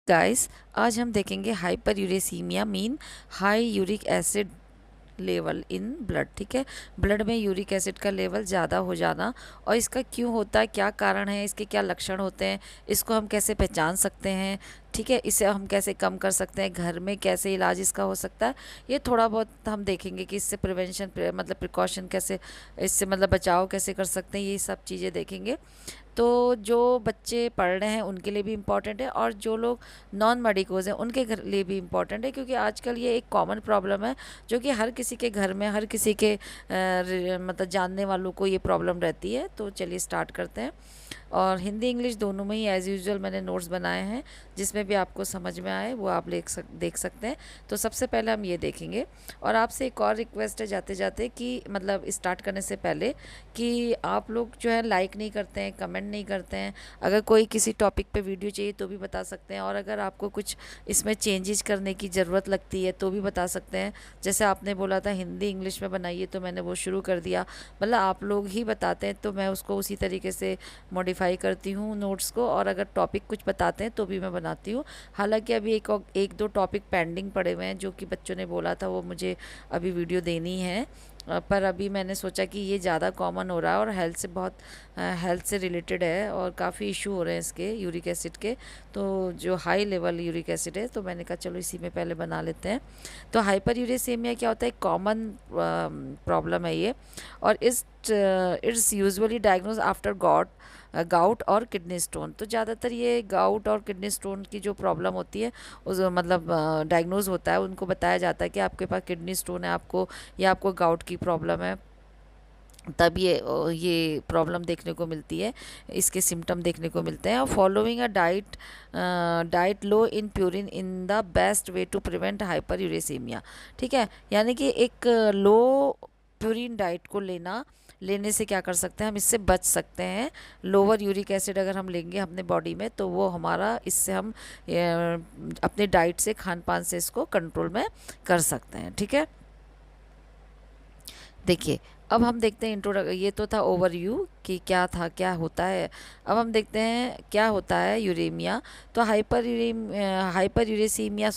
Guys, आज हम देखेंगे hyper uricemia mean high uric acid level in blood. ठीक है, ब्लड में यूरिक एसिड का लेवल ज़्यादा हो जाना और इसका क्यों होता है, क्या कारण है, इसके क्या लक्षण होते हैं, इसको हम कैसे पहचान सकते हैं। ठीक है, इसे हम कैसे कम कर सकते हैं, घर में कैसे इलाज इसका हो सकता है, ये थोड़ा बहुत हम देखेंगे कि इससे प्रिवेंशन मतलब प्रिकॉशन कैसे, इससे मतलब बचाव कैसे कर सकते हैं, ये सब चीज़ें देखेंगे। तो जो बच्चे पढ़ रहे हैं उनके लिए भी इम्पॉर्टेंट है और जो लोग नॉन मेडिकोज हैं उनके घर लिए भी इम्पॉर्टेंट है, क्योंकि आजकल ये एक कॉमन प्रॉब्लम है जो कि हर किसी के घर में, हर किसी के मतलब जानने वालों को ये प्रॉब्लम रहती है। तो चलिए स्टार्ट करते हैं। और हिंदी इंग्लिश दोनों में ही एज़ यूजुअल मैंने नोट्स बनाए हैं, जिसमें भी आपको समझ में आए वो आप देख सकते हैं। तो सबसे पहले हम ये देखेंगे। और आपसे एक और रिक्वेस्ट है जाते जाते कि मतलब स्टार्ट करने से पहले कि आप लोग जो है लाइक नहीं करते हैं, कमेंट नहीं करते हैं। अगर कोई किसी टॉपिक पे वीडियो चाहिए तो भी बता सकते हैं, और अगर आपको कुछ इसमें चेंजेस करने की ज़रूरत लगती है तो भी बता सकते हैं। जैसे आपने बोला था हिंदी इंग्लिश में बनाइए, तो मैंने वो शुरू कर दिया। मतलब आप लोग ही बताते हैं तो मैं उसको उसी तरीके से मॉडिफाई करती हूँ नोट्स को, और अगर टॉपिक कुछ बताते हैं तो भी मैं बनाती हूँ। हालांकि अभी एक दो टॉपिक पेंडिंग पड़े हुए हैं जो कि बच्चों ने बोला था वो मुझे अभी वीडियो देनी है। पर अभी मैंने सोचा कि ये ज़्यादा कॉमन हो रहा है और हेल्थ से रिलेटेड है और काफ़ी इशू हो रहे हैं इसके यूरिक एसिड के। तो जो हाई लेवल यूरिक एसिड है, तो मैंने कहा चलो इसी में पहले बना लेते हैं। तो हाइपर यूरेसीमिया क्या होता है, कॉमन प्रॉब्लम है ये, और it's usually diagnose after gout और किडनी स्टोन। तो ज़्यादातर ये गाउट और किडनी स्टोन की जो प्रॉब्लम होती है उस मतलब डायग्नोज होता है, उनको बताया जाता है कि आपके पास किडनी स्टोन है आपको, या आपको गाउट की प्रॉब्लम है। तब ये प्रॉब्लम देखने को मिलती है, इसके सिम्टम देखने को मिलते हैं। और following a diet low in purine in the best way to prevent hyper uricemia. ठीक है, यानी कि एक लो प्यूरिन डाइट को लेने से क्या कर सकते हैं, हम इससे बच सकते हैं। लोअर यूरिक एसिड अगर हम लेंगे अपने बॉडी में तो वो हमारा, इससे हम अपने डाइट से, खान पान से इसको कंट्रोल में कर सकते हैं। ठीक है, देखिए अब हम देखते हैं ये तो था ओवरव्यू कि क्या था, क्या होता है। अब हम देखते हैं क्या होता है यूरेमिया। तो hyper uricemia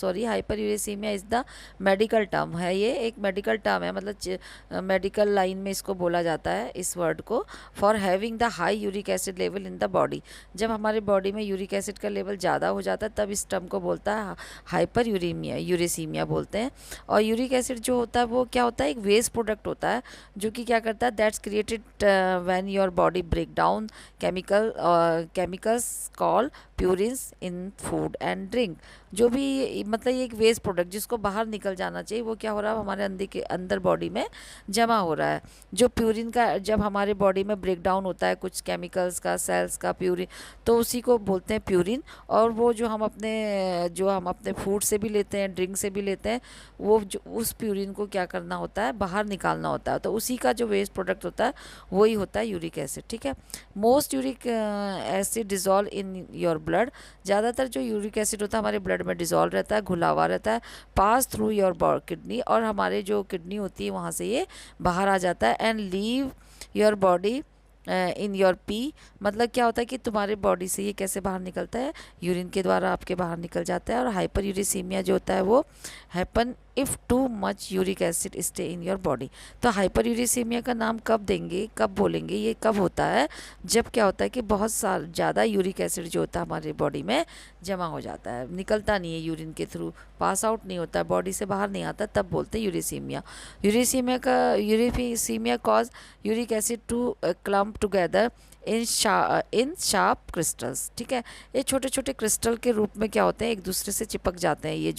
is the medical term है, ये एक मेडिकल टर्म है, मतलब मेडिकल लाइन में इसको बोला जाता है इस वर्ड को, for having the high uric acid level in the body. जब हमारे बॉडी में यूरिक एसिड का लेवल ज़्यादा हो जाता है तब इस टर्म को बोलता है हाइपर यूरेसीमिया बोलते हैं। और यूरिक एसिड जो होता है वो क्या होता है, एक वेस्ट प्रोडक्ट होता है जो कि क्या करता है, that's created when your body break down chemicals call purines in food and drink. जो भी मतलब ये एक वेस्ट प्रोडक्ट जिसको बाहर निकल जाना चाहिए, वो क्या हो रहा है, हमारे अंदर बॉडी में जमा हो रहा है। जो प्यूरिन का जब हमारे बॉडी में ब्रेक डाउन होता है कुछ केमिकल्स का, सेल्स का, प्यूरिन, तो उसी को बोलते हैं प्यूरिन। और वो जो हम अपने फूड से भी लेते हैं, ड्रिंक से भी लेते हैं, वो जो उस प्यूरिन को क्या करना होता है, बाहर निकालना होता है। तो उसी का जो वेस्ट प्रोडक्ट होता है वही होता है यूरिक एसिड। ठीक है, most uric acid dissolve in your blood. ज़्यादातर जो यूरिक एसिड होता है हमारे ब्लड में डिजॉल्व रहता है, घुला हुआ रहता है, पास थ्रू योर किडनी, और हमारे जो किडनी होती है वहाँ से ये बाहर आ जाता है, and leave your body in your P. मतलब क्या होता है कि तुम्हारे बॉडी से ये कैसे बाहर निकलता है, यूरिन के द्वारा आपके बाहर निकल जाता है। और हाइपर यूरिसीमिया जो होता है वो happen if too much uric acid stay in your body. तो हाइपर यूरिसीमिया का नाम कब देंगे, कब बोलेंगे, ये कब होता है, जब क्या होता है कि बहुत ज़्यादा यूरिक एसिड जो होता है हमारी बॉडी में जमा हो जाता है, निकलता नहीं है यूरिन के थ्रू, पास आउट नहीं होता है, बॉडी से बाहर नहीं आता, तब बोलते हैं uricemia. Uricemia cause uric acid to clump together in sharp crystals. ठीक है, ये छोटे छोटे क्रिस्टल के रूप में क्या होते हैं, एक दूसरे से चिपक जाते हैं। ये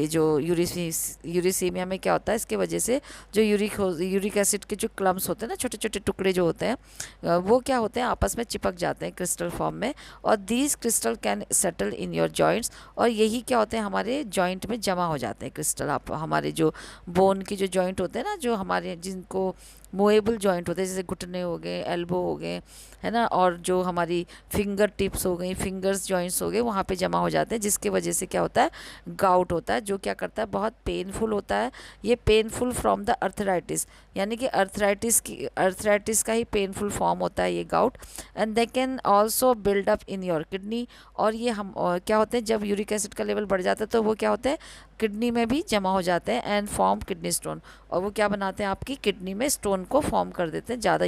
जो यूरिसीमिया में क्या होता है, इसके वजह से जो यूरिक एसिड के जो क्लम्स होते हैं ना, छोटे छोटे टुकड़े जो होते हैं, वो क्या होते हैं, आपस में चिपक जाते हैं क्रिस्टल फॉर्म में। और these crystal can settle in your joints, और यही क्या होते हैं, हमारे जॉइंट में जमा हो जाते हैं क्रिस्टल। आप हमारे जो बोन के जो जॉइंट होते हैं ना, जो हमारे जिनको मूवेबल जॉइंट होते हैं, जैसे घुटने हो गए, एल्बो हो गए, है ना, और जो हमारी फिंगर टिप्स हो गई, फिंगर्स जॉइंट्स हो गए, वहाँ पे जमा हो जाते हैं, जिसके वजह से क्या होता है, गाउट होता है, जो क्या करता है, बहुत पेनफुल होता है। ये पेनफुल फ्रॉम द अर्थराइटिस, यानी कि अर्थराइटिस का ही पेनफुल फॉर्म होता है ये gout. And they can also build up in your kidney, और ये हम क्या होते हैं, जब यूरिक एसिड का लेवल बढ़ जाता है तो वो क्या होते हैं, किडनी में भी जमा हो जाते हैं, एंड फॉर्म किडनी स्टोन, और वो क्या बनाते हैं, आपकी किडनी में स्टोन को फॉर्म कर देते हैं। ज़्यादा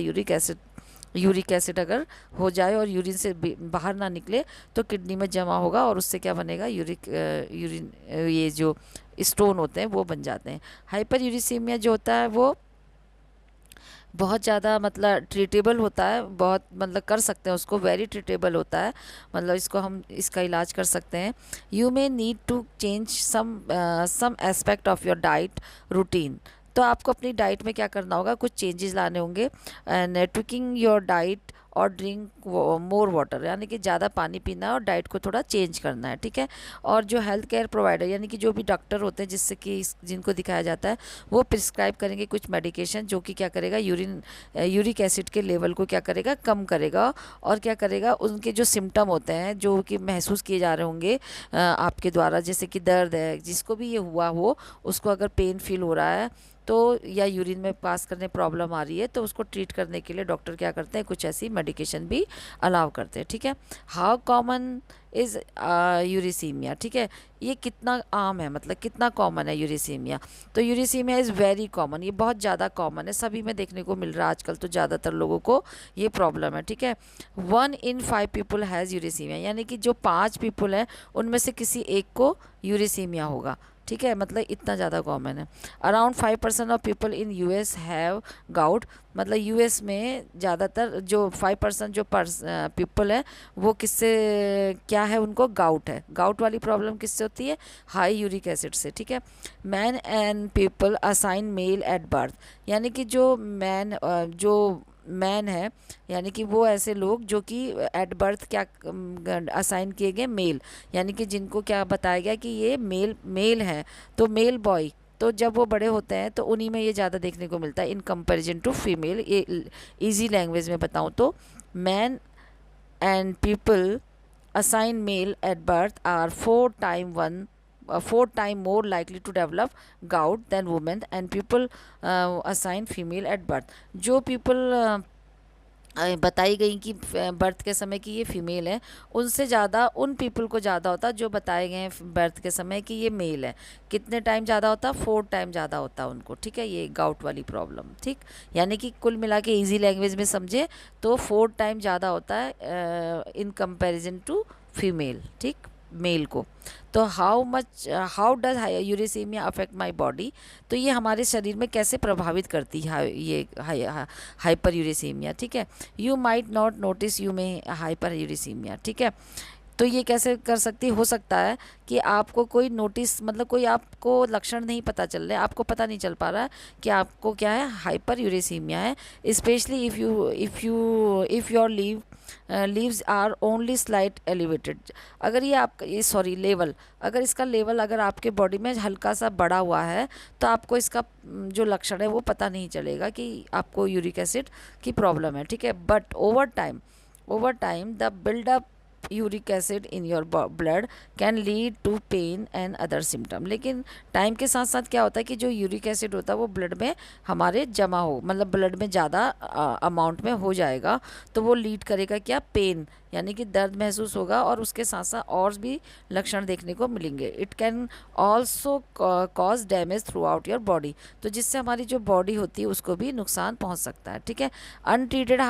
यूरिक एसिड अगर हो जाए और यूरिन से बाहर ना निकले तो किडनी में जमा होगा, और उससे क्या बनेगा, यूरिन ये जो स्टोन होते हैं वो बन जाते हैं। हाइपर यूरिसीमिया जो होता है वो बहुत ज़्यादा मतलब ट्रीटेबल होता है, बहुत मतलब कर सकते हैं उसको, वेरी ट्रीटेबल होता है, मतलब इसको हम इसका इलाज कर सकते हैं। You may need to change some aspect of your diet routine, तो आपको अपनी डाइट में क्या करना होगा, कुछ चेंजेस लाने होंगे। एंड ट्विकिंग योर डाइट और ड्रिंक मोर वाटर, यानी कि ज़्यादा पानी पीना है और डाइट को थोड़ा चेंज करना है, ठीक है। और जो हेल्थ केयर प्रोवाइडर यानी कि जो भी डॉक्टर होते हैं जिससे कि जिनको दिखाया जाता है, वो प्रिस्क्राइब करेंगे कुछ मेडिकेशन, जो कि क्या करेगा, यूरिक एसिड के लेवल को क्या करेगा, कम करेगा, और क्या करेगा, उनके जो सिम्टम होते हैं जो कि महसूस किए जा रहे होंगे आपके द्वारा, जैसे कि दर्द है, जिसको भी ये हुआ हो, उसको अगर पेन फील हो रहा है तो, या यूरिन में पास करने प्रॉब्लम आ रही है, तो उसको ट्रीट करने के लिए डॉक्टर क्या करते हैं, कुछ ऐसी मेडिकेशन भी अलाउ करते हैं, ठीक है। हाउ कॉमन इज़ यूरिसीमिया, ठीक है, ये कितना आम है, मतलब कितना कॉमन है यूरिसीमिया। तो यूरिसीमिया इज़ वेरी कॉमन, ये बहुत ज़्यादा कॉमन है, सभी में देखने को मिल रहा है आजकल, तो ज़्यादातर लोगों को ये प्रॉब्लम है, ठीक है। 1 in 5 पीपल हैज़ यूरिसीमिया, यानी कि जो 5 पीपल हैं उनमें से किसी एक को यूरिसीमिया होगा, ठीक है, मतलब इतना ज़्यादा कॉमन है। Around 5% of people in US have gout, मतलब यूएस में ज़्यादातर जो 5% जो पीपल है वो किससे क्या है, उनको गाउट है। गाउट वाली प्रॉब्लम किससे होती है, हाई यूरिक एसिड से, ठीक है। Man and people assign male at birth, यानी कि जो मैन है, यानी कि वो ऐसे लोग जो कि एट बर्थ क्या असाइन किए गए, मेल, यानी कि जिनको क्या बताया गया कि ये मेल है, तो मेल बॉय, तो जब वो बड़े होते हैं तो उन्हीं में ये ज़्यादा देखने को मिलता है इन कंपैरिजन टू फीमेल। ये इजी लैंग्वेज में बताऊँ तो, man and people assign male at birth are 4 times more likely to develop gout than women, and people assign female at birth, जो people बताई गई कि बर्थ के समय कि ये फीमेल है, उनसे ज़्यादा उन पीपल को ज़्यादा होता जो बताए गए हैं बर्थ के समय कि ये मेल है। कितने टाइम ज़्यादा होता, 4 टाइम ज़्यादा होता उनको, ठीक है, ये गाउट वाली प्रॉब्लम, ठीक। यानी कि कुल मिला के ईजी लैंग्वेज में समझे तो 4 टाइम ज़्यादा होता है इन कंपैरिजन टू फीमेल, ठीक, मेल को। तो how does uricaemia affect my body, तो ये हमारे शरीर में कैसे प्रभावित करती है ये हाइपर यूरिसीमिया, ठीक है। You might not notice you में हाइपर यूरिसीमिया, ठीक है। तो ये कैसे कर सकती, हो सकता है कि आपको कोई नोटिस, मतलब कोई आपको लक्षण नहीं पता चल रहे, आपको पता नहीं चल पा रहा है कि आपको क्या है, हाइपर यूरिसीमिया है, especially if your levels are only slight elevated, अगर ये आपका ये सॉरी लेवल, अगर इसका लेवल अगर आपके बॉडी में हल्का सा बढ़ा हुआ है तो आपको इसका जो लक्षण है वो पता नहीं चलेगा कि आपको यूरिक एसिड की प्रॉब्लम है, ठीक है। But over time the buildup uric acid in your blood can lead to pain and other symptom, लेकिन टाइम के साथ साथ क्या होता है कि जो यूरिक एसिड होता है वो ब्लड में हमारे जमा हो, मतलब ब्लड में ज़्यादा अमाउंट में हो जाएगा, तो वो लीड करेगा क्या, पेन, यानी कि दर्द महसूस होगा, और उसके साथ साथ और भी लक्षण देखने को मिलेंगे। It can also cause damage through out your body, तो जिससे हमारी जो बॉडी होती है उसको भी नुकसान पहुंच सकता है, ठीक है। Untreated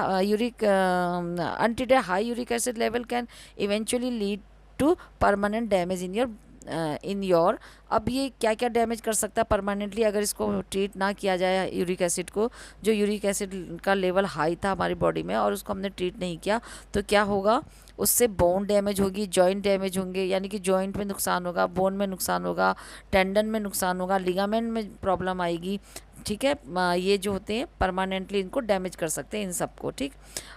high uric acid level can eventually lead to permanent damage in your, अब ये क्या क्या डैमेज कर सकता है परमानेंटली अगर इसको ट्रीट ना किया जाए, यूरिक एसिड को, जो यूरिक एसिड का लेवल हाई था हमारी बॉडी में और उसको हमने ट्रीट नहीं किया, तो क्या होगा, उससे बोन डैमेज होगी, जॉइंट डैमेज होंगे, यानी कि जॉइंट में नुकसान होगा, बोन में नुकसान होगा, टेंडन में नुकसान होगा, लिगामेंट में प्रॉब्लम आएगी, ठीक है, ये जो होते हैं परमानेंटली इनको डैमेज कर सकते हैं इन सबको, ठीक।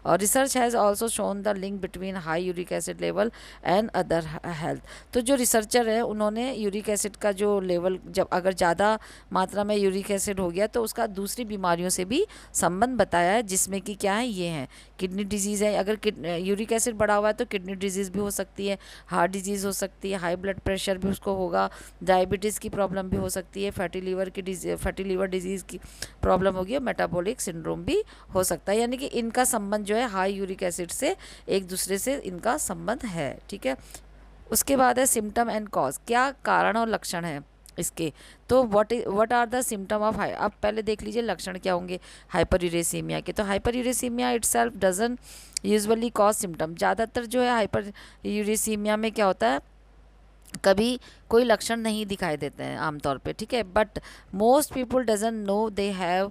और research has also shown the link between high uric acid level and other health. तो जो रिसर्चर है उन्होंने यूरिक एसिड का जो लेवल जब अगर ज़्यादा मात्रा में यूरिक एसिड हो गया तो उसका दूसरी बीमारियों से भी संबंध बताया है, जिसमें कि क्या है, ये है किडनी डिजीज़ है। अगर यूरिक एसिड बढ़ा हुआ है तो किडनी डिजीज़ भी हो सकती है, हार्ट डिजीज़ हो सकती है, हाई ब्लड प्रेशर भी उसको होगा, डायबिटीज़ की प्रॉब्लम भी हो सकती है, फैटी लीवर डिजीज़ की प्रॉब्लम होगी, और मेटाबॉलिक सिंड्रोम भी हो सकता है। यानी कि इनका संबंध जो है हाई यूरिक एसिड से एक दूसरे से इनका संबंध है, ठीक है। उसके बाद है सिम्टम एंड कॉज, क्या कारण और लक्षण है इसके। तो what are the symptom of high, अब पहले देख लीजिए लक्षण क्या होंगे हाइपरयूरेसीमिया के। तो hyperuricemia itself doesn't usually cause symptom, ज़्यादातर जो है हाइपरयूरेसीमिया में क्या होता है, कभी कोई लक्षण नहीं दिखाई देते हैं आमतौर पे, ठीक है। But most people doesn't know they have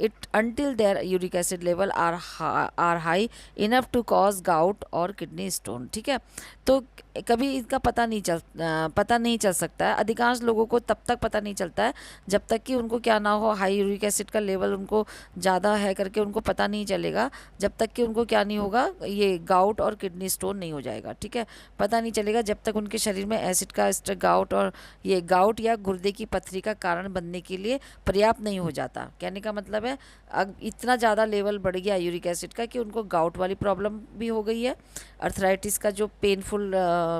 it until their uric acid levels are high enough to cause gout और किडनी स्टोन, ठीक है। तो कभी इसका पता नहीं चल सकता है, अधिकांश लोगों को तब तक पता नहीं चलता है जब तक कि उनको क्या ना हो, हाई यूरिक एसिड का लेवल उनको ज़्यादा है करके उनको पता नहीं चलेगा, जब तक कि उनको क्या नहीं होगा, ये गाउट और किडनी स्टोन नहीं हो जाएगा, ठीक है। पता नहीं चलेगा जब तक उनके शरीर में एसिड का स्तर गाउट और ये गाउट या गुर्दे की पथरी का कारण बनने के लिए पर्याप्त नहीं हो जाता। कहने का मतलब है इतना ज़्यादा लेवल बढ़ गया यूरिक एसिड का कि उनको गाउट वाली प्रॉब्लम भी हो गई है, अर्थराइटिस का जो पेनफुल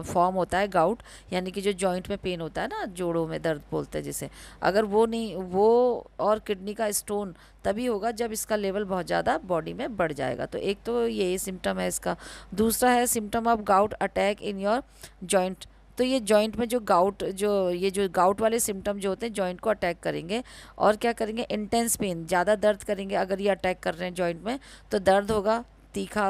फॉर्म होता है गाउट, यानी कि जो जॉइंट में पेन होता है ना, जोड़ों में दर्द बोलते हैं जिसे, अगर वो नहीं, वो और किडनी का स्टोन तभी होगा जब इसका लेवल बहुत ज़्यादा बॉडी में बढ़ जाएगा। तो एक तो ये सिम्टम है इसका। दूसरा है symptom of gout attack in your joint. तो ये जॉइंट में जो गाउट वाले सिम्टम जो होते हैं जॉइंट को अटैक करेंगे, और क्या करेंगे, इंटेंस पेन, ज़्यादा दर्द करेंगे। अगर ये अटैक कर रहे हैं जॉइंट में तो दर्द होगा तीखा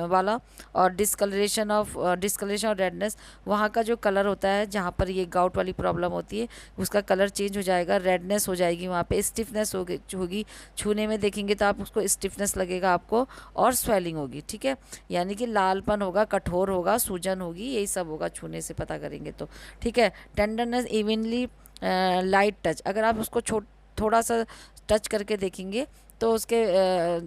वाला, और डिस्कलरेशन और रेडनेस, वहाँ का जो कलर होता है जहाँ पर ये गाउट वाली प्रॉब्लम होती है उसका कलर चेंज हो जाएगा, रेडनेस हो जाएगी, वहाँ पे स्टिफनेस होगी, छूने में देखेंगे तो आप उसको स्टिफनेस लगेगा आपको, और स्वेलिंग होगी, ठीक है। यानी कि लालपन होगा, कठोर होगा, सूजन होगी, यही सब होगा छूने से पता करेंगे तो, ठीक है। टेंडरनेस, इवनली लाइट टच, अगर आप उसको थोड़ा सा टच करके देखेंगे तो उसके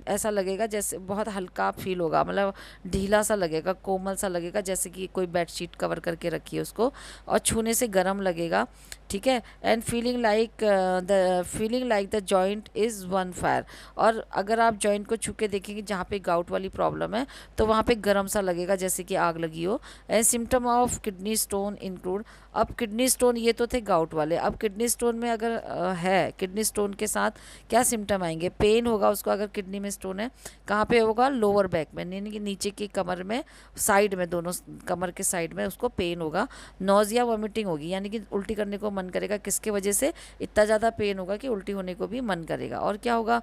ऐसा लगेगा जैसे बहुत हल्का फील होगा, मतलब ढीला सा लगेगा, कोमल सा लगेगा, जैसे कि कोई बेडशीट कवर करके रखी है उसको, और छूने से गर्म लगेगा, ठीक है। And feeling like the joint is one fire, और अगर आप जॉइंट को छू के देखेंगे जहाँ पे गाउट वाली प्रॉब्लम है तो वहाँ पे गर्म सा लगेगा जैसे कि आग लगी हो। And symptom of kidney stone include, अब किडनी स्टोन ये तो थे गाउट वाले, अब किडनी स्टोन में अगर है, किडनी स्टोन के साथ क्या सिम्टम आएंगे, पेन होगा उसको, अगर किडनी में स्टोन है कहाँ पे होगा, लोअर बैक में, यानी कि नीचे की कमर में, साइड में, दोनों कमर के साइड में उसको पेन होगा। नोजिया वॉमिटिंग होगी, यानी कि उल्टी करने को मन करेगा, किसके वजह से, इतना ज़्यादा पेन होगा कि उल्टी होने को भी मन करेगा। और क्या होगा,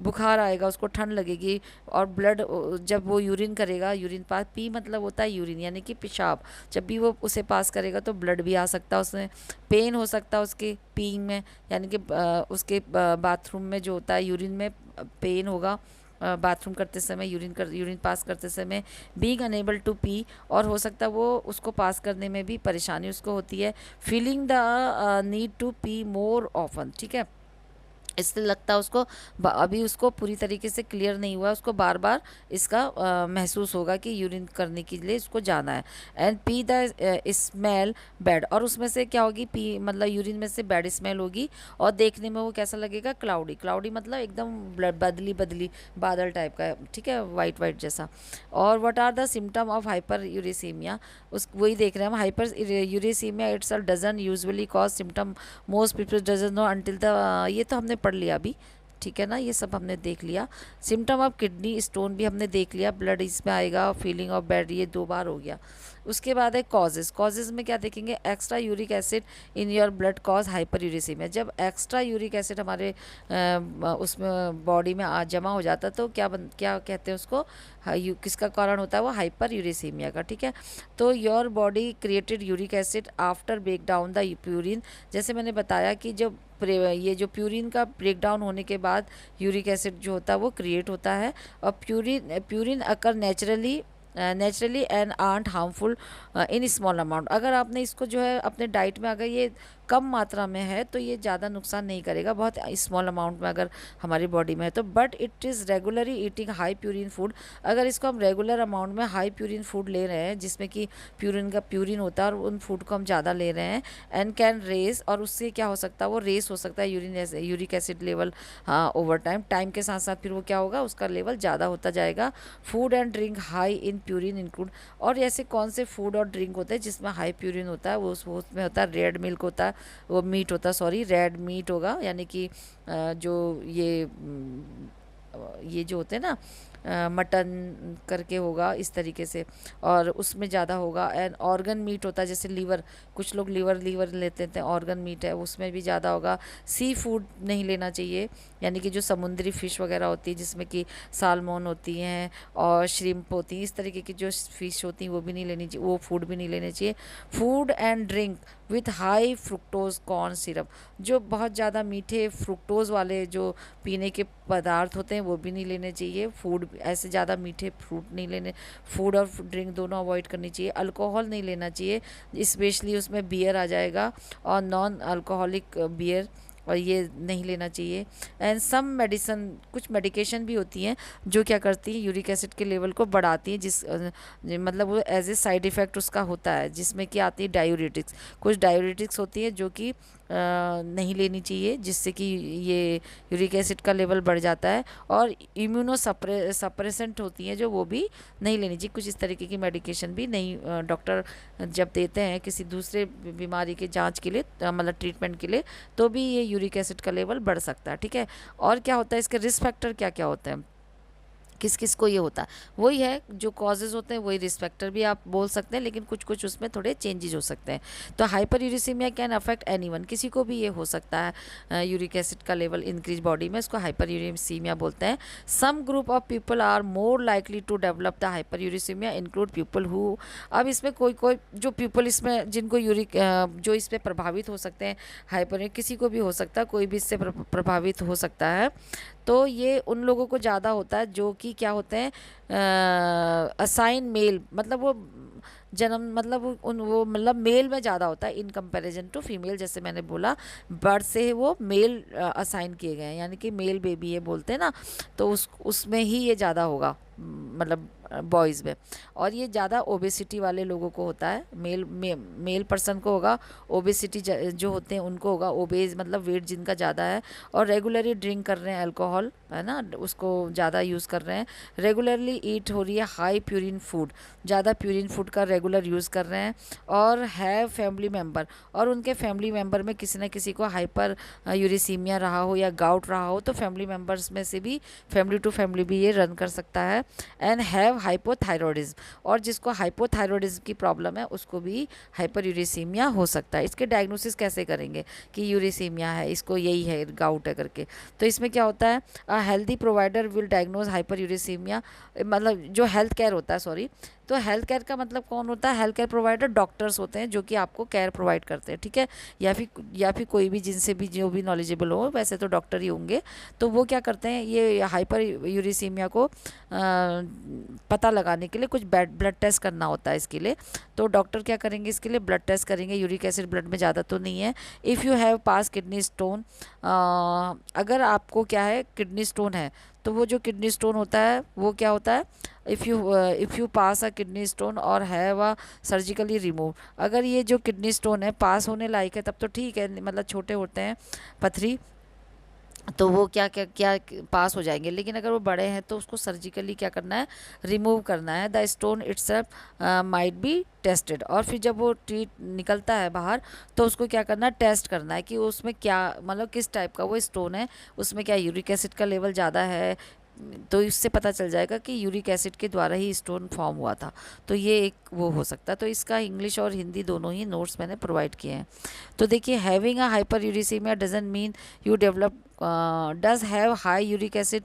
बुखार आएगा, उसको ठंड लगेगी, और ब्लड जब वो यूरिन करेगा, यूरिन पास, पी मतलब होता है यूरिन यानी कि पेशाब, जब भी वो उसे पास करेगा तो ब्लड भी आ सकता है उसमें, पेन हो सकता है उसके पीइंग में, यानी कि उसके बाथरूम में जो होता है यूरिन में पेन होगा, बाथरूम करते समय, यूरिन पास करते समय, बीइंग अनेबल टू पी, और हो सकता है वो उसको पास करने में भी परेशानी उसको होती है। Feeling the need to pee more often, ठीक है, इसलिए लगता है उसको अभी उसको पूरी तरीके से क्लियर नहीं हुआ, उसको बार बार इसका महसूस होगा कि यूरिन करने के लिए इसको जाना है। And P the smell bad, और उसमें से क्या होगी, पी मतलब यूरिन में से बैड स्मेल होगी, और देखने में वो कैसा लगेगा, क्लाउडी मतलब एकदम बदली बादल टाइप का, ठीक है, वाइट जैसा। और what are the symptom of hyper uricemia, उस वही देख रहे हैं हम, hyper uricemia itself doesn't usually cause symptom, most people doesn't know until the, ये तो हमने पढ़ लिया अभी, ठीक है ना, ये सब हमने देख लिया। सिम्टम ऑफ किडनी स्टोन भी हमने देख लिया, ब्लड इसमें आएगा, फीलिंग ऑफ बैड, ये 2 बार हो गया। उसके बाद है कॉजेज में क्या देखेंगे, extra uric acid in your blood cause hyper uricemia, जब एक्स्ट्रा यूरिक एसिड हमारे उसमें बॉडी में जमा हो जाता है तो क्या कहते हैं उसको, किसका कारण होता है वो, हाइपर यूरेसीमिया का, ठीक है। तो your body created uric acid after break down the purine, जैसे मैंने बताया कि जब ये जो प्यूरिन का ब्रेक डाउन होने के बाद यूरिक एसिड जो होता है वो क्रिएट होता है, और purine occur naturally and aren't harmful in small amount, अगर आपने इसको जो है अपने डाइट में अगर ये कम मात्रा में है तो ये ज़्यादा नुकसान नहीं करेगा, बहुत स्मॉल अमाउंट में अगर हमारी बॉडी में है तो। But it is regularly eating high purine food, अगर इसको हम रेगुलर अमाउंट में हाई प्यूरिन फूड ले रहे हैं जिसमें कि प्यूरिन होता है और उन फूड को हम ज़्यादा ले रहे हैं, एंड कैन रेस, और उससे क्या हो सकता है, वो रेस हो सकता है uric acid level over time के साथ साथ फिर वो क्या होगा, उसका लेवल ज़्यादा होता जाएगा। Food and drink high in purine include, और ऐसे कौन से फूड और ड्रिंक होते हैं जिसमें हाई प्यूरिन होता है, वो उसमें होता है रेड मिल्क होता है, वो मीट होता है, सॉरी रेड मीट होगा, यानी कि जो ये जो होते हैं ना मटन करके होगा इस तरीके से, और उसमें ज़्यादा होगा। एंड ऑर्गन मीट होता है, जैसे लीवर, कुछ लोग लीवर लेते हैं, ऑर्गन मीट है उसमें भी ज़्यादा होगा। सी फूड नहीं लेना चाहिए, यानी कि जो समुद्री फ़िश वगैरह होती है जिसमें कि सालमोन होती हैं और श्रिम्प होती हैं, इस तरीके की जो फ़िश होती हैं वो भी नहीं लेनी चाहिए, वो फूड भी नहीं लेने चाहिए। Food and drink with high fructose corn syrup, जो बहुत ज़्यादा मीठे फ्रुक्टोज वाले जो पीने के पदार्थ होते हैं वो भी नहीं लेने चाहिए। फूड ऐसे ज़्यादा मीठे फ्रूट नहीं लेने, फूड और ड्रिंक दोनों अवॉइड करनी चाहिए। अल्कोहल नहीं लेना चाहिए, स्पेशली उसमें बियर आ जाएगा और नॉन अल्कोहलिक बियर, और ये नहीं लेना चाहिए। एंड सम मेडिसन, कुछ मेडिकेशन भी होती हैं जो क्या करती हैं, यूरिक एसिड के लेवल को बढ़ाती हैं, मतलब वो एज ए साइड इफ़ेक्ट उसका होता है, जिसमें कि आती है डायूरेटिक्स। कुछ डायूरेटिक्स होती है जो कि नहीं लेनी चाहिए, जिससे कि ये यूरिक एसिड का लेवल बढ़ जाता है। और इम्यूनो सप्रेसेंट होती हैं जो, वो भी नहीं लेनी चाहिए। कुछ इस तरीके की मेडिकेशन भी नहीं डॉक्टर जब देते हैं किसी दूसरे बीमारी के जांच के लिए, मतलब ट्रीटमेंट के लिए, तो भी ये यूरिक एसिड का लेवल बढ़ सकता है, ठीक है। और क्या होता है, इसके रिस्क फैक्टर क्या क्या होते हैं, किस किस को ये होता है, वही है जो कॉजेज़ होते हैं वही रिस्क फैक्टर भी आप बोल सकते हैं, लेकिन कुछ कुछ उसमें थोड़े चेंजेस हो सकते हैं। तो hyperuricemia can affect anyone, किसी को भी ये हो सकता है, यूरिक एसिड का लेवल इंक्रीज बॉडी में, इसको हाइपर यूरिसीमिया बोलते हैं। Some group of people are more likely to develop the hyperuricemia include people who, अब इसमें कोई कोई जो पीपल इसमें जिनको जो इस पर प्रभावित हो सकते हैं, हाइपर किसी को भी हो सकता है, कोई भी इससे प्रभावित हो सकता है। तो ये उन लोगों को ज़्यादा होता है जो कि क्या होते हैं, असाइन मेल, मतलब वो जन्म, मतलब वो मतलब मेल में ज़्यादा होता है इन कंपैरिजन टू फीमेल, जैसे मैंने बोला बर्थ से वो मेल असाइन किए गए हैं, यानी कि मेल बेबी ये बोलते हैं ना, तो उसमें ही ये ज़्यादा होगा, मतलब बॉयज़ में। और ये ज़्यादा ओबेसिटी वाले लोगों को होता है, मेल पर्सन को होगा, ओबेसिटी जो होते हैं उनको होगा, ओबेज मतलब वेट जिनका ज़्यादा है, और रेगुलरली ड्रिंक कर रहे हैं अल्कोहल, है ना, उसको ज़्यादा यूज़ कर रहे हैं, रेगुलरली ईट हो रही है हाई प्यूरिन फूड, ज़्यादा प्यूरिन फूड का रेगुलर यूज़ कर रहे हैं, और हैव फैमिली मेम्बर, और उनके फैमिली मेम्बर में किसी न किसी को हाइपर यूरिसीमिया रहा हो या गाउट रहा हो, तो फैमिली मेम्बर्स में से भी, फैमिली टू फैमिली भी ये रन कर सकता है। एंड हैव हाइपोथायरॉयडिज्म, और जिसको हाइपोथायरॉयडिज्म की प्रॉब्लम है उसको भी हाइपर यूरिसीमिया हो सकता है। इसके डायग्नोसिस कैसे करेंगे कि यूरिसीमिया है, इसको यही है, गाउट है करके, तो इसमें क्या होता है, healthy provider will diagnose hyper uricaemia, मतलब जो हेल्थ केयर होता है, सॉरी, तो हेल्थ केयर का मतलब कौन होता है, हेल्थ केयर प्रोवाइडर डॉक्टर्स होते हैं जो कि आपको केयर प्रोवाइड करते हैं, ठीक है, या फिर कोई भी जिनसे भी जो भी नॉलेजेबल हो, वैसे तो डॉक्टर ही होंगे, तो वो क्या करते हैं, ये हाइपर यूरिसीमिया को पता लगाने के लिए कुछ ब्लड टेस्ट करना होता है इसके लिए, तो डॉक्टर क्या करेंगे, इसके लिए ब्लड टेस्ट करेंगे, यूरिक एसिड ब्लड में ज़्यादा तो नहीं है। If you have pass kidney stone, अगर आपको क्या है, किडनी स्टोन है, तो वो जो किडनी स्टोन होता है वो क्या होता है, if you pass a kidney stone और हैव अ सर्जिकली रिमूव, अगर ये जो किडनी स्टोन है पास होने लायक है तब तो ठीक है, मतलब छोटे होते हैं पथरी, तो वो क्या क्या क्या पास हो जाएंगे, लेकिन अगर वो बड़े हैं तो उसको सर्जिकली क्या करना है, रिमूव करना है। The stone itself might be tested, और फिर जब वो ट्रीट निकलता है बाहर तो उसको क्या करना है, टेस्ट करना है कि उसमें क्या, मतलब किस टाइप का वो स्टोन है, उसमें क्या यूरिक एसिड का लेवल ज़्यादा है, तो इससे पता चल जाएगा कि यूरिक एसिड के द्वारा ही स्टोन फॉर्म हुआ था, तो ये एक वो हो सकता है। तो इसका इंग्लिश और हिंदी दोनों ही नोट्स मैंने प्रोवाइड किए हैं। तो देखिए, having a hyper uricaemia doesn't mean you develop, does have high uric acid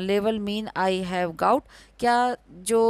level mean I have gout, क्या जो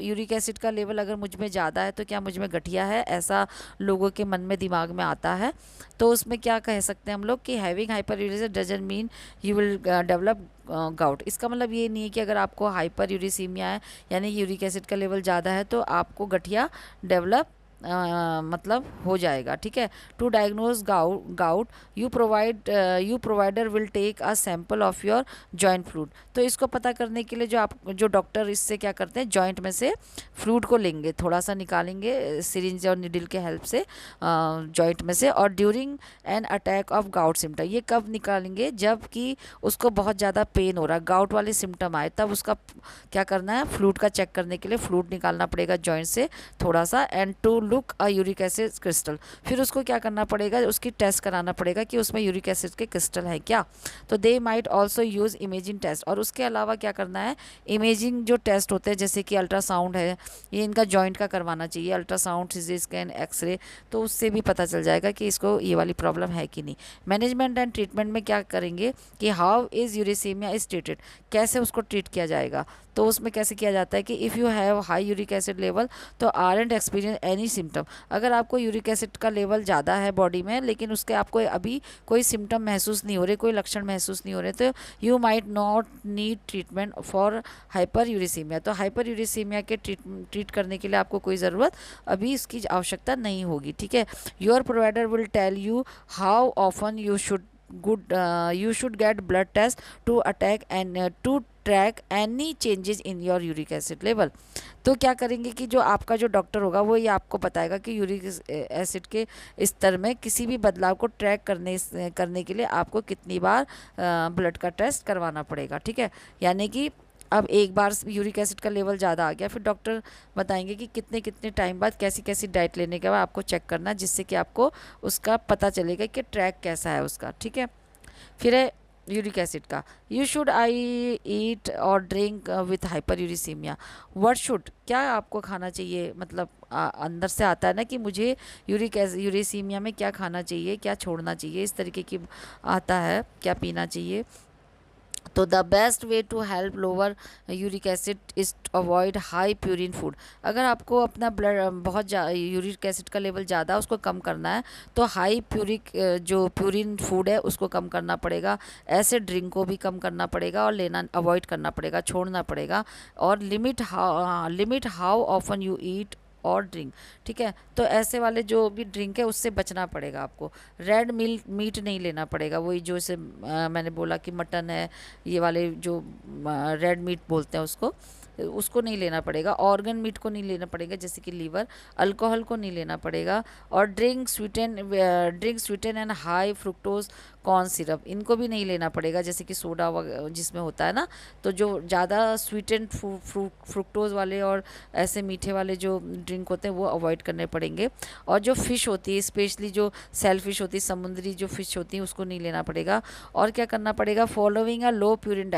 यूरिक एसिड का लेवल अगर मुझ में ज़्यादा है तो क्या मुझ में गठिया है, ऐसा लोगों के मन में दिमाग में आता है, तो उसमें क्या कह सकते हैं हम लोग कि having hyper uric doesn't mean you will develop gout. इसका मतलब ये नहीं है कि अगर आपको हाइपर यूरिसीमिया है, यानी यूरिक एसिड का लेवल ज़्यादा है, तो आपको गठिया डेवलप मतलब हो जाएगा, ठीक है। To diagnose gout you provider will take a sample of your joint fluid. तो इसको पता करने के लिए जो डॉक्टर इससे क्या करते हैं, जॉइंट में से फ्लूइड को लेंगे, थोड़ा सा निकालेंगे सिरिंज और निडल के हेल्प से जॉइंट में से, और during an attack of gout symptom. ये कब निकालेंगे, जब कि उसको बहुत ज़्यादा पेन हो रहा है, गाउट वाले सिम्टम आए, तब उसका क्या करना है, फ्लूइड का चेक करने के लिए फ्लूइड निकालना पड़ेगा जॉइंट से थोड़ा सा, and to look a uric acid crystal. फिर उसको क्या करना पड़ेगा, उसकी टेस्ट कराना पड़ेगा कि उसमें यूरिक एसिड के क्रिस्टल है क्या। तो they might also use imaging test, और उसके अलावा क्या करना है, इमेजिंग जो टेस्ट होते हैं जैसे कि अल्ट्रासाउंड है, ये इनका जॉइंट का करवाना चाहिए, अल्ट्रासाउंड, सीटी स्कैन, एक्सरे, तो उससे भी पता चल जाएगा कि इसको ये वाली प्रॉब्लम है कि नहीं। मैनेजमेंट एंड ट्रीटमेंट में क्या करेंगे कि हाउ इज़ यूरेसीमिया इज ट्रीटेड, कैसे उसको ट्रीट किया जाएगा। तो उसमें कैसे किया जाता है कि if you have high uric acid level तो आरंट एक्सपीरियंस एनी सिम्टम, अगर आपको यूरिक एसिड का लेवल ज़्यादा है बॉडी में, लेकिन उसके आपको अभी कोई सिम्टम महसूस नहीं हो रहे, कोई लक्षण महसूस नहीं हो रहे, तो you might not need treatment for hyper uricaemia. तो हाइपर यूरिसीमिया के ट्रीट करने के लिए आपको कोई ज़रूरत अभी इसकी आवश्यकता नहीं होगी, ठीक है। Your provider will tell you how often you should get blood test to attack and to track any changes in your uric acid level। तो क्या करेंगे कि जो आपका जो डॉक्टर होगा वो ये आपको बताएगा कि यूरिक एसिड के स्तर में किसी भी बदलाव को ट्रैक करने के लिए आपको कितनी बार ब्लड का टेस्ट करवाना पड़ेगा, ठीक है। यानी कि अब एक बार यूरिक एसिड का लेवल ज़्यादा आ गया, फिर डॉक्टर बताएंगे कि कितने कितने टाइम बाद कैसी कैसी डाइट लेने के बाद आपको चेक करना, जिससे कि आपको उसका पता चलेगा कि ट्रैक कैसा है उसका, ठीक है। फिर है यूरिक एसिड का, यू शुड आई ईट और drink with hyper uricaemia. What should, क्या आपको खाना चाहिए, मतलब अंदर से आता है ना कि मुझे यूरिसीमिया में क्या खाना चाहिए, क्या छोड़ना चाहिए, इस तरीके की आता है, क्या पीना चाहिए। तो the best way to help lower uric acid is to avoid high purine food. अगर आपको अपना ब्लड बहुत यूरिक एसिड का लेवल ज़्यादा उसको कम करना है तो हाई जो प्यूरिन फूड है उसको कम करना पड़ेगा, ऐसे ड्रिंक को भी कम करना पड़ेगा और लेना अवॉइड करना पड़ेगा, छोड़ना पड़ेगा। और limit how often you eat और ड्रिंक, ठीक है। तो ऐसे वाले जो भी ड्रिंक है उससे बचना पड़ेगा आपको। रेड मीट नहीं लेना पड़ेगा, वही जो से मैंने बोला कि मटन है, ये वाले जो रेड मीट बोलते हैं उसको नहीं लेना पड़ेगा। ऑर्गन मीट को नहीं लेना पड़ेगा जैसे कि लीवर। अल्कोहल को नहीं लेना पड़ेगा। और drink Sutton and high fructose corn syrup, इनको भी नहीं लेना पड़ेगा जैसे कि सोडा जिसमें होता है ना, तो जो ज़्यादा स्वीटेंड फ्रुक्टोज वाले और ऐसे मीठे वाले जो ड्रिंक होते हैं वो अवॉइड करने पड़ेंगे। और जो फ़िश होती है, स्पेशली जो सेल फिश होती है, समुद्री जो फ़िश होती है, उसको नहीं लेना पड़ेगा। और क्या करना पड़ेगा, following a low purine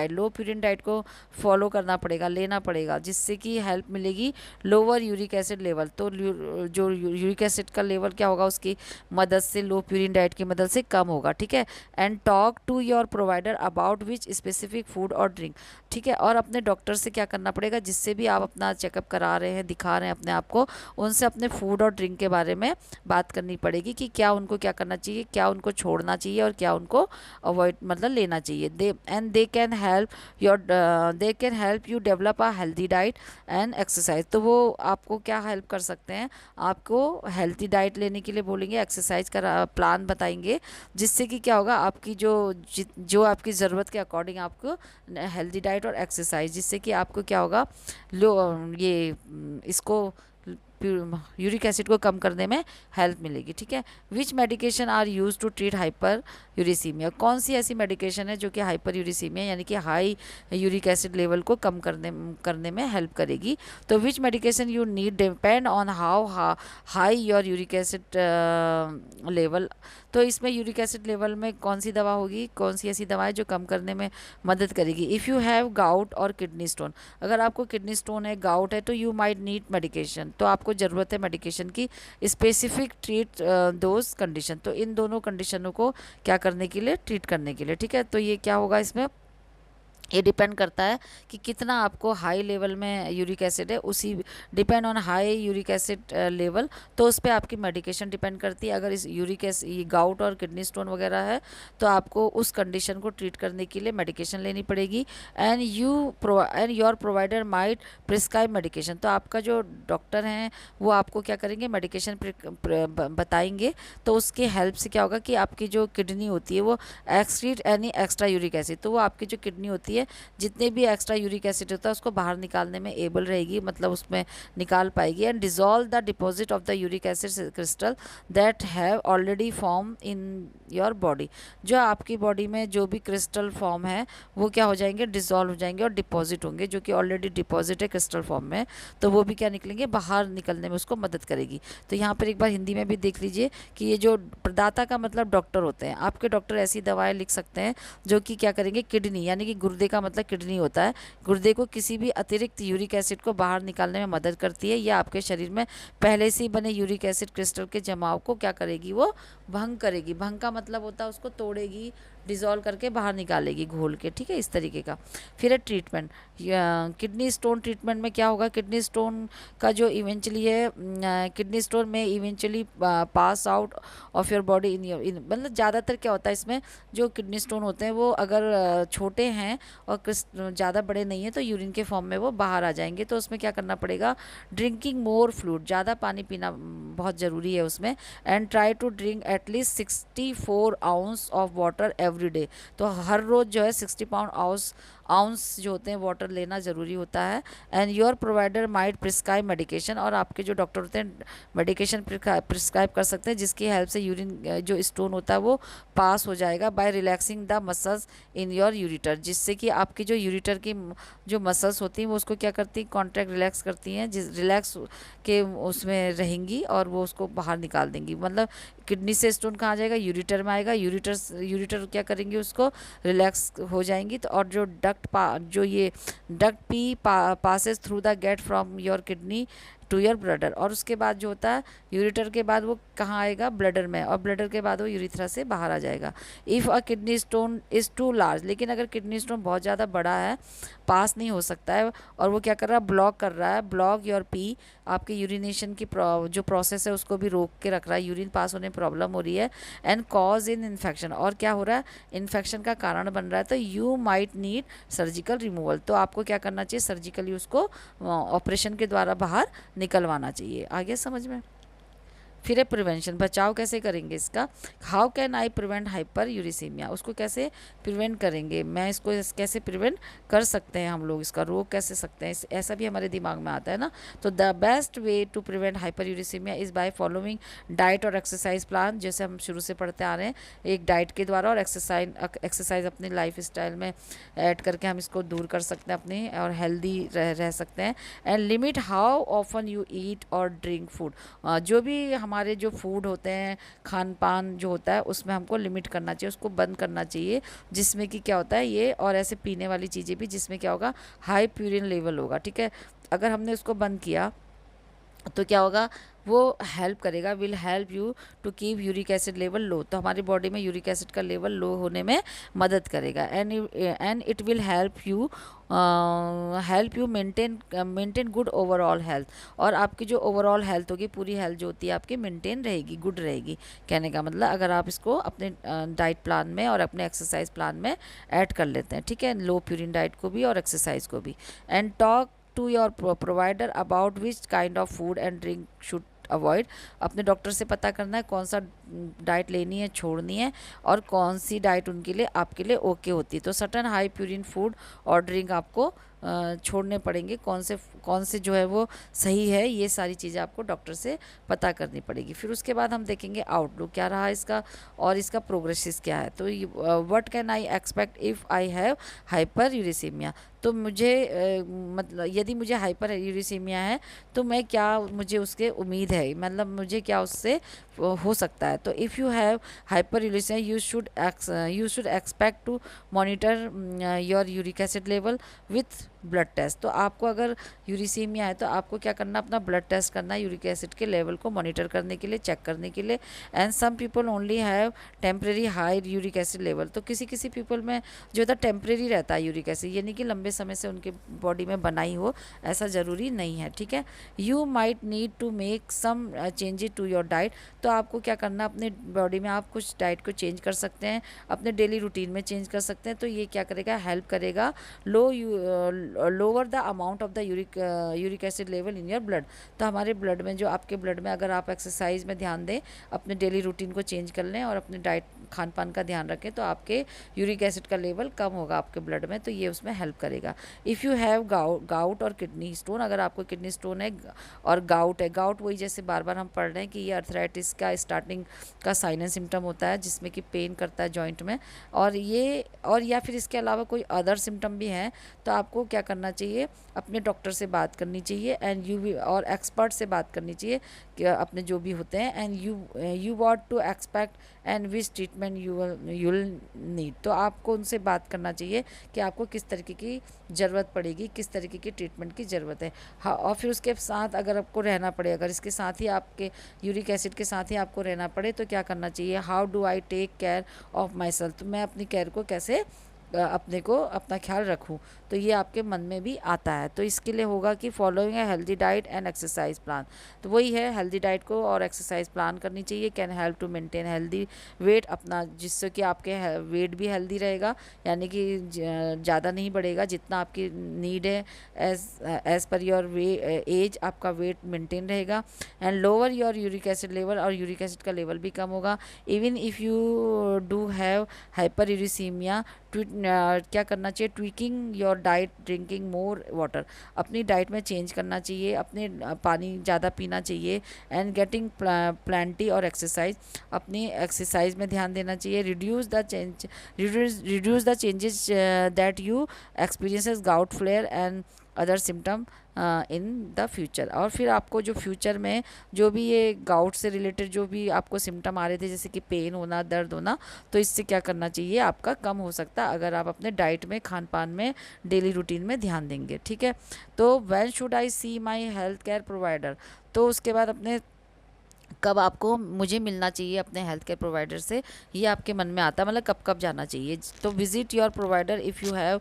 diet को फॉलो करना पड़ेगा, लेना पड़ेगा, जिससे कि हेल्प मिलेगी लोअर यूरिक एसिड लेवल। तो जो यूरिक एसिड का लेवल क्या होगा उसकी मदद से, लो प्यूरिन डाइट की मदद से कम होगा, ठीक है। And talk to your provider about which specific food और ड्रिंक, ठीक है। और अपने डॉक्टर से क्या करना पड़ेगा, जिससे भी आप अपना चेकअप करा रहे हैं, दिखा रहे हैं अपने आप को, उनसे अपने फूड और ड्रिंक के बारे में बात करनी पड़ेगी कि क्या उनको क्या करना चाहिए, क्या उनको छोड़ना चाहिए और क्या उनको अवॉइड मतलब लेना चाहिए। They can help you develop a healthy diet and exercise. तो वो आपको क्या हेल्प कर सकते हैं, आपको हेल्दी डाइट लेने के लिए बोलेंगे, एक्सरसाइज का प्लान बताएंगे, जिससे कि क्या होगा, आपकी जो आपकी ज़रूरत के अकॉर्डिंग आपको हेल्दी डाइट और एक्सरसाइज, जिससे कि आपको क्या होगा, लो ये इसको यूरिक एसिड को कम करने में हेल्प मिलेगी, ठीक है। Which medication are use to treat hyperuricemia, कौन सी ऐसी मेडिकेशन है जो कि हाइपर यूरिसीमिया यानी कि हाई यूरिक एसिड लेवल को कम करने में हेल्प करेगी। तो which medication you need depend on how high your uric acid level. तो इसमें यूरिक एसिड लेवल में कौन सी दवा होगी, कौन सी ऐसी दवाएं जो कम करने में मदद करेगी। इफ़ यू हैव गाउट और किडनी स्टोन, अगर आपको किडनी स्टोन है, गाउट है, तो यू माइट नीड मेडिकेशन, तो आपको ज़रूरत है मेडिकेशन की, स्पेसिफिक ट्रीट दोज कंडीशन। तो इन दोनों कंडीशनों को क्या करने के लिए, ट्रीट करने के लिए, ठीक है। तो ये क्या होगा, इसमें ये डिपेंड करता है कि कितना आपको हाई लेवल में यूरिक एसिड है, उसी depend on high uric acid level, तो उस पर आपकी मेडिकेशन डिपेंड करती है। अगर इस यूरिक एसिड, ये गाउट और किडनी स्टोन वगैरह है, तो आपको उस कंडीशन को ट्रीट करने के लिए मेडिकेशन लेनी पड़ेगी। And your provider might prescribe medication, तो आपका जो डॉक्टर हैं वो आपको क्या करेंगे, मेडिकेशन बताएंगे। तो उसके हेल्प से क्या होगा कि आपकी जो किडनी होती है वो excrete any extra uric acid, तो वो आपकी जो किडनी होती है जितने भी एक्स्ट्रा यूरिक एसिड होता है उसको बाहर निकालने में एबल रहेगी, मतलब उसमें निकाल पाएगी। And dissolve the deposit of the uric acid crystal that have already form in your body, जो आपकी बॉडी में जो भी क्रिस्टल फॉर्म है वो क्या हो जाएंगे, डिजॉल्व हो जाएंगे और डिपॉजिट होंगे, जो कि ऑलरेडी डिपॉजिट है क्रिस्टल फॉर्म में, तो वो भी क्या निकलेंगे, बाहर निकलने में उसको मदद करेगी। तो यहाँ पर एक बार हिंदी में भी देख लीजिए कि ये जो प्रदाता का मतलब डॉक्टर होते हैं, आपके डॉक्टर ऐसी दवाएं लिख सकते हैं जो कि क्या करेंगे, किडनी यानी कि गुर्दे का मतलब किडनी होता है, गुर्दे को किसी भी अतिरिक्त यूरिक एसिड को बाहर निकालने में मदद करती है, या आपके शरीर में पहले से ही बने यूरिक एसिड क्रिस्टल के जमाव को क्या करेगी, वो भंग करेगी। भंग का मतलब होता है उसको तोड़ेगी, डिज़ोल्व करके बाहर निकालेगी घोल के, ठीक है, इस तरीके का। फिर है ट्रीटमेंट। किडनी स्टोन ट्रीटमेंट में क्या होगा, किडनी स्टोन का जो इवेंचुअली है, किडनी स्टोन में eventually pass out of your body in मतलब ज़्यादातर क्या होता है इसमें, जो किडनी स्टोन होते हैं वो अगर छोटे हैं और ज़्यादा बड़े नहीं हैं तो यूरिन के फॉर्म में वो बाहर आ जाएंगे। तो उसमें क्या करना पड़ेगा, ड्रिंकिंग मोर फ्लूइड, ज़्यादा पानी पीना बहुत ज़रूरी है उसमें। And try to drink at least 64 ounce of water every day, तो हर रोज़ जो है 60 पाउंड आउंस जो होते हैं वाटर लेना ज़रूरी होता है। And your provider might prescribe medication, और आपके जो डॉक्टर होते हैं मेडिकेशन प्रिस्क्राइब कर सकते हैं जिसकी हेल्प से यूरिन जो स्टोन होता है वो पास हो जाएगा by relaxing the muscles in your ureter, जिससे कि आपकी जो यूरिटर की जो मसल्स होती हैं वो उसको क्या करती हैं, कॉन्ट्रैक्ट रिलैक्स करती हैं, जिस रिलैक्स के उसमें रहेंगी और वो उसको बाहर निकाल देंगी। मतलब किडनी से स्टोन कहाँ जाएगा, यूरिटर में आएगा, यूरिटर क्या करेंगे, उसको रिलैक्स हो जाएंगी। तो और जो जो ये duct pee passes through the gate from your kidney to your bladder, और उसके बाद जो होता है यूरिटर के बाद वो कहाँ आएगा, ब्लडर में, और ब्लडर के बाद वो यूरिथ्रा से बाहर आ जाएगा। If a kidney stone is too large, लेकिन अगर किडनी स्टोन बहुत ज़्यादा बड़ा है, पास नहीं हो सकता है, और वो क्या कर रहा है, ब्लॉक कर रहा है, ब्लॉक योर पी, आपके यूरिनेशन की जो प्रोसेस है उसको भी रोक के रख रहा है, यूरिन पास होने में प्रॉब्लम हो रही है। एंड कॉज इन इन्फेक्शन, और क्या हो रहा है, इन्फेक्शन का कारण बन रहा है, तो you might need surgical removal, तो आपको क्या करना चाहिए, सर्जिकली उसको ऑपरेशन के द्वारा बाहर निकलवाना चाहिए। आगे समझ में। फिर है प्रिवेंशन, बचाव कैसे करेंगे इसका, how can I prevent hyper uricaemia, उसको कैसे प्रिवेंट करेंगे, मैं इसको कैसे प्रिवेंट कर सकते हैं हम लोग, इसका रोक कैसे सकते हैं, ऐसा भी हमारे दिमाग में आता है ना। तो the best way to prevent hyperuricemia is by following diet और एक्सरसाइज प्लान, जैसे हम शुरू से पढ़ते आ रहे हैं, एक डाइट के द्वारा और एक्सरसाइज अपने लाइफ स्टाइल में ऐड करके हम इसको दूर कर सकते हैं अपने, और हेल्दी रह सकते हैं। And limit how often you eat और ड्रिंक फूड, जो भी हमारे जो फूड होते हैं, खान पान जो होता है उसमें हमको लिमिट करना चाहिए, उसको बंद करना चाहिए, जिसमें कि क्या होता है ये, और ऐसे पीने वाली चीज़ें भी जिसमें क्या होगा, हाई प्यूरिन लेवल होगा, ठीक है। अगर हमने उसको बंद किया तो क्या होगा, वो हेल्प करेगा, will help you to keep uric acid level low, तो हमारी बॉडी में यूरिक एसिड का लेवल लो होने में मदद करेगा। And it will help you maintain good overall health, और आपकी जो ओवरऑल हेल्थ होगी, पूरी हेल्थ जो होती है आपकी मेंटेन रहेगी, गुड रहेगी। कहने का मतलब अगर आप इसको अपने डाइट प्लान में और अपने एक्सरसाइज प्लान में ऐड कर लेते हैं, ठीक है, लो प्यूरिन डाइट को भी और एक्सरसाइज को भी। And talk to your provider about which kind of food and drink should avoid, अपने डॉक्टर से पता करना है कौन सा डाइट लेनी है, छोड़नी है, और कौन सी डाइट उनके लिए आपके लिए ओके होती है। तो सटन हाई प्यूरिन फूड और ड्रिंक आपको छोड़ने पड़ेंगे, कौन से जो है वो सही है, ये सारी चीज़ें आपको डॉक्टर से पता करनी पड़ेगी। फिर उसके बाद हम देखेंगे आउटलुक क्या रहा इसका और इसका प्रोग्रेसिस क्या है। तो what can I expect if I have hyper uricaemia, तो मुझे मतलब यदि मुझे हाइपर यूरिसीमिया है तो मैं क्या, मुझे उसके उम्मीद है, मतलब मुझे क्या उससे हो सकता है। तो if you have hyperuricemia you should expect to monitor your uric acid level with blood test. तो आपको अगर यूरिसीमिया है तो आपको क्या करना, अपना ब्लड टेस्ट करना है यूरिक एसिड के लेवल को मॉनिटर करने के लिए, चेक करने के लिए। And some people only have temporary high uric acid level. तो किसी किसी पीपल में जो होता है टेम्प्रेरी रहता है यूरिक एसिड, यानी कि लंबे समय से उनके बॉडी में बनाई हो, ऐसा ज़रूरी नहीं है, ठीक है। You might need to make some changes to your diet. तो आपको क्या करना, अपने बॉडी में आप कुछ डाइट को चेंज कर सकते हैं, अपने डेली रूटीन में चेंज कर सकते हैं। तो ये क्या करेगा, हेल्प करेगा lower the amount of the uric acid level in your blood. तो हमारे ब्लड में, जो आपके ब्लड में, अगर आप एक्सरसाइज में ध्यान दें, अपने डेली रूटीन को चेंज कर लें और अपने डाइट खान पान का ध्यान रखें, तो आपके यूरिक एसिड का लेवल कम होगा आपके ब्लड में। तो ये उसमें हेल्प करेगा। इफ़ यू हैव गाउट और किडनी स्टोन, अगर आपको किडनी स्टोन है और गाउट है, गाउट वही जैसे बार बार हम पढ़ रहे हैं कि ये अर्थराइटिस का स्टार्टिंग का साइन एंड सिम्टम होता है, जिसमें कि पेन करता है जॉइंट में, और या फिर इसके अलावा कोई अदर सिम्टम भी हैं, तो आपको क्या करना चाहिए, अपने डॉक्टर से बात करनी चाहिए एंड और एक्सपर्ट से बात करनी चाहिए कि अपने जो भी होते हैं। And you want to expect and which treatment you will need. तो आपको उनसे बात करना चाहिए कि आपको किस तरीके की ज़रूरत पड़ेगी, किस तरीके की ट्रीटमेंट की ज़रूरत है। हाँ, और फिर उसके साथ अगर आपको रहना पड़े, अगर इसके साथ ही आपके यूरिक एसिड के साथ ही आपको रहना पड़े, तो क्या करना चाहिए, how do I take care of myself. तो मैं अपनी केयर को कैसे अपना ख्याल रखूं। तो ये आपके मन में भी आता है। तो इसके लिए होगा कि फॉलोइंग है healthy diet and exercise plan. तो वही है, हेल्दी डाइट को और एक्सरसाइज प्लान करनी चाहिए। Can help to maintain healthy weight अपना, जिससे कि आपके वेट भी हेल्दी रहेगा, यानी कि ज़्यादा नहीं बढ़ेगा, जितना आपकी नीड है एज पर योर एज आपका वेट मेंटेन रहेगा। And lower your uric acid level, और यूरिक एसिड का लेवल भी कम होगा। Even if you do have hyperuricemia, क्या करना चाहिए, tweaking your diet, drinking more water. अपनी डाइट में चेंज करना चाहिए, अपने पानी ज़्यादा पीना चाहिए। And getting plenty of exercise, अपनी एक्सरसाइज में ध्यान देना चाहिए। Reduce the changes that you experiences gout flare and other symptom in the future. और फिर आपको जो फ्यूचर में जो भी ये गाउट से रिलेटेड जो भी आपको सिम्टम आ रहे थे, जैसे कि पेन होना, दर्द होना, तो इससे क्या करना चाहिए, आपका कम हो सकता है अगर आप अपने डाइट में, खान पान में, डेली रूटीन में ध्यान देंगे, ठीक है। तो when should I see my health care provider. तो उसके बाद अपने कब आपको मुझे मिलना चाहिए अपने हेल्थ केयर प्रोवाइडर से, ये आपके मन में आता है, मतलब कब कब जाना चाहिए। तो visit your provider if you have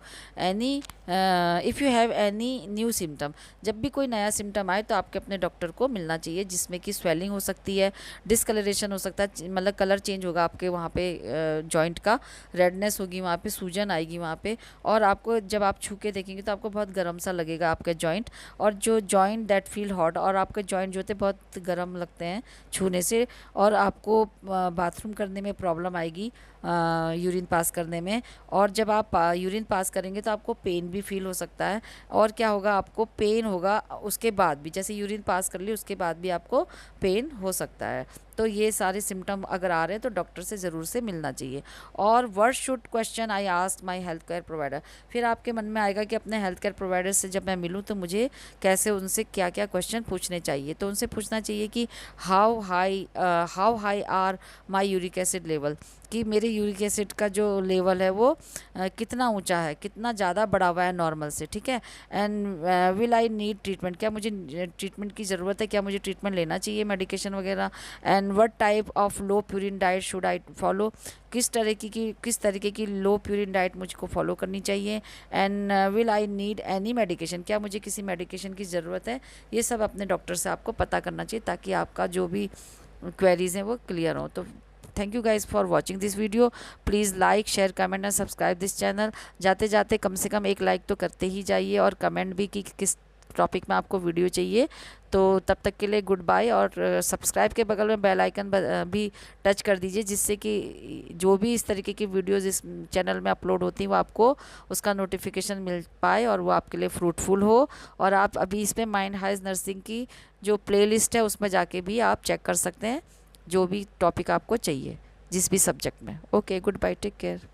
any new symptom. जब भी कोई नया सिम्टम आए तो आपके अपने डॉक्टर को मिलना चाहिए, जिसमें कि स्वेलिंग हो सकती है, डिसकलरेशन हो सकता है, मतलब कलर चेंज होगा आपके वहाँ पे जॉइंट का, रेडनेस होगी वहाँ पे, सूजन आएगी वहाँ पे, और आपको जब आप छू के देखेंगे तो आपको बहुत गर्म सा लगेगा आपका जॉइंट, और जो जॉइंट दैट फील हॉट, और आपके जॉइंट जो होते हैं बहुत गर्म लगते हैं छूने से, और आपको बाथरूम करने में प्रॉब्लम आएगी, यूरिन पास करने में। और जब आप यूरिन पास करेंगे तो आपको पेन भी फील हो सकता है, और क्या होगा, आपको पेन होगा उसके बाद भी, जैसे यूरिन पास कर ली उसके बाद भी आपको पेन हो सकता है। तो ये सारे सिम्टम अगर आ रहे हैं तो डॉक्टर से ज़रूर से मिलना चाहिए। और what should question I ask my health care provider. फिर आपके मन में आएगा कि अपने हेल्थ केयर प्रोवाइडर से जब मैं मिलूँ तो मुझे कैसे, उनसे क्या क्या क्वेश्चन पूछने चाहिए। तो उनसे पूछना चाहिए कि how high are my uric acid level, कि मेरे यूरिक एसिड का जो लेवल है वो कितना ऊंचा है, कितना ज़्यादा बढ़ा हुआ है नॉर्मल से, ठीक है। And will I need treatment, क्या मुझे ट्रीटमेंट की ज़रूरत है, क्या मुझे ट्रीटमेंट लेना चाहिए, मेडिकेशन वगैरह। And what type of low purine diet should I follow, किस तरीके की लो प्यूरिन डाइट मुझको फॉलो करनी चाहिए। And will I need any medication, क्या मुझे किसी मेडिकेशन की ज़रूरत है। ये सब अपने डॉक्टर से आपको पता करना चाहिए, ताकि आपका जो भी क्वेरीज हैं वो क्लियर हो। तो thank you guys for watching this video. Please like, share, comment and subscribe this channel. जाते जाते कम से कम एक लाइक तो करते ही जाइए, और कमेंट भी कि किस टॉपिक में आपको वीडियो चाहिए। तो तब तक के लिए गुड बाय, और सब्सक्राइब के बगल में बेल आइकन भी टच कर दीजिए, जिससे कि जो भी इस तरीके की वीडियोस इस चैनल में अपलोड होती हैं वो आपको उसका नोटिफिकेशन मिल पाए, और वो आपके लिए फ्रूटफुल हो। और आप अभी इसमें माइंड हाइज नर्सिंग की जो प्लेलिस्ट है उसमें जाके भी आप चेक कर सकते हैं, जो भी टॉपिक आपको चाहिए जिस भी सब्जेक्ट में। Okay, goodbye, take care.